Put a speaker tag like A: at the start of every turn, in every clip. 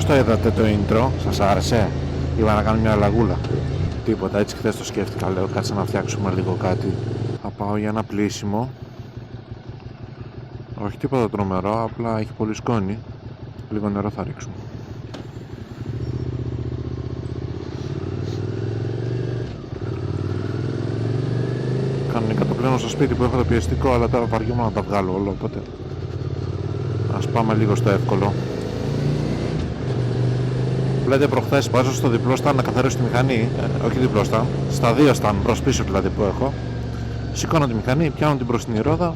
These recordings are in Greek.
A: το είδατε το intro, σας άρεσε? Είπα να κάνω μια αλλαγούλα. Τίποτα, έτσι χθες το σκέφτηκα, λέω κάτσε να φτιάξουμε λίγο κάτι. Θα πάω για ένα πλύσιμο. Όχι τίποτα τρομερό, απλά έχει πολύ σκόνη. Λίγο νερό θα ρίξουμε. Κανονικά το πλένω στο σπίτι που έχω το πιεστικό, αλλά τώρα βαριούμαι να τα βγάλω όλο, οπότε ας πάμε λίγο στο εύκολο. Βλέπετε προχθές βάζω στο διπλό στάν να καθαρίσω τη μηχανή, όχι διπλό στάν, στα δύο στάν προς πίσω δηλαδή που έχω. Σηκώνω τη μηχανή, πιάνω την μπροστινή ρόδα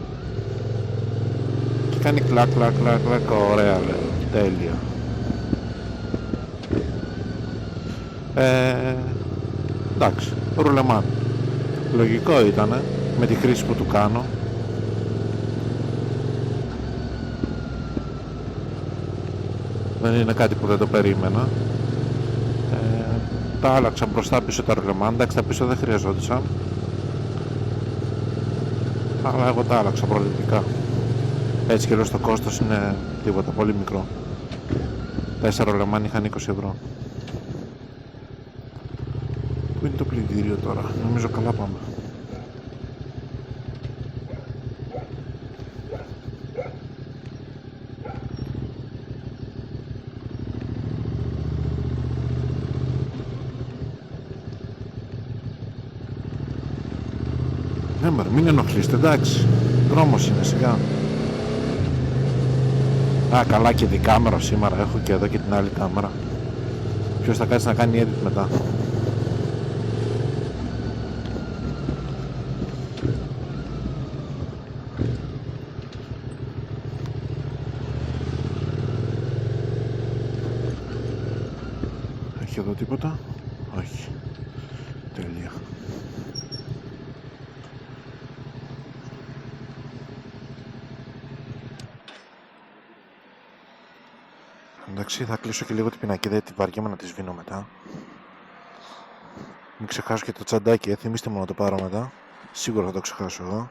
A: και κάνει κλακ κλακ κλακ κλακ, ωραία λέω, τέλεια. Εντάξει, ρουλεμάν. Λογικό ήτανε με τη χρήση που του κάνω. Δεν είναι κάτι που δεν το περίμενα. Τα άλλαξα μπροστά πίσω τα ρουλεμάν. Εντάξει, τα πίσω δεν χρειαζόντουσαν, αλλά εγώ τα άλλαξα προληπτικά. Έτσι και λέω στο κόστος είναι τίποτα, πολύ μικρό. 4 ρουλεμάν είχαν 20 ευρώ. Πού είναι το πλυντήριο τώρα? Νομίζω καλά πάμε. Ναι μωρέ, μην ενοχλείστε, εντάξει. Δρόμος είναι, σιγά. Α, καλά και δικάμερο σήμερα. Έχω και εδώ και την άλλη κάμερα. Ποιος θα κάτσει να κάνει edit μετά? Έχει εδώ τίποτα? Όχι. Τέλεια. Εντάξει, θα κλείσω και λίγο την πινακίδα γιατί βαριέμαι να τη σβήνω μετά. Μην ξεχάσω και το τσαντάκι, θυμίστε μου να το πάρω μετά. Σίγουρα θα το ξεχάσω εγώ.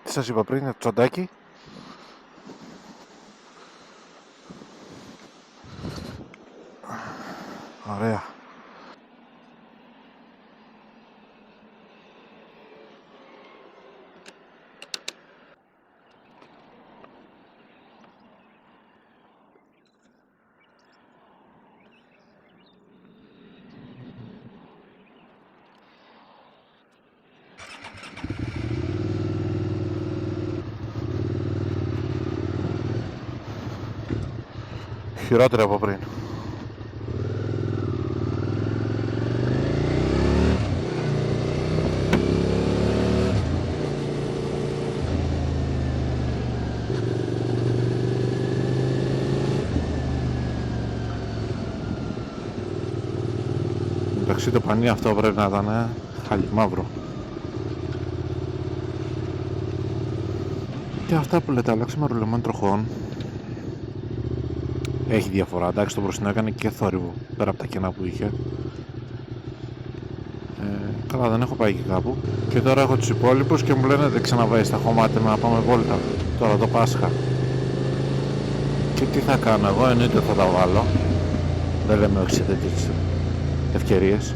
A: Τι σας είπα πριν για το τσαντάκι? Ωραία. Χειρότερα από πριν. Εντάξει, το πανί αυτό πρέπει να ήταν χαλιμαύρο. Και αυτά που λέτε, αλλάξαμε ρουλεμάν τροχών. Έχει διαφορά, εντάξει, το μπροστινό έκανε και θόρυβο πέρα από τα κενά που είχε. Καλά, δεν έχω πάει και κάπου. Και τώρα έχω τους υπόλοιπους και μου λένε δεν ξαναβάει στα χωμάτια να πάμε βόλτα τώρα το Πάσχα. Και τι θα κάνω εγώ? Εννοείται θα τα βάλω. Δεν λέμε όχι σε τέτοιες ευκαιρίες.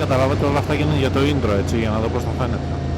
A: καταλάβετε όλα αυτά γίνονται για το intro, έτσι, για να δω πώς θα φαίνεται.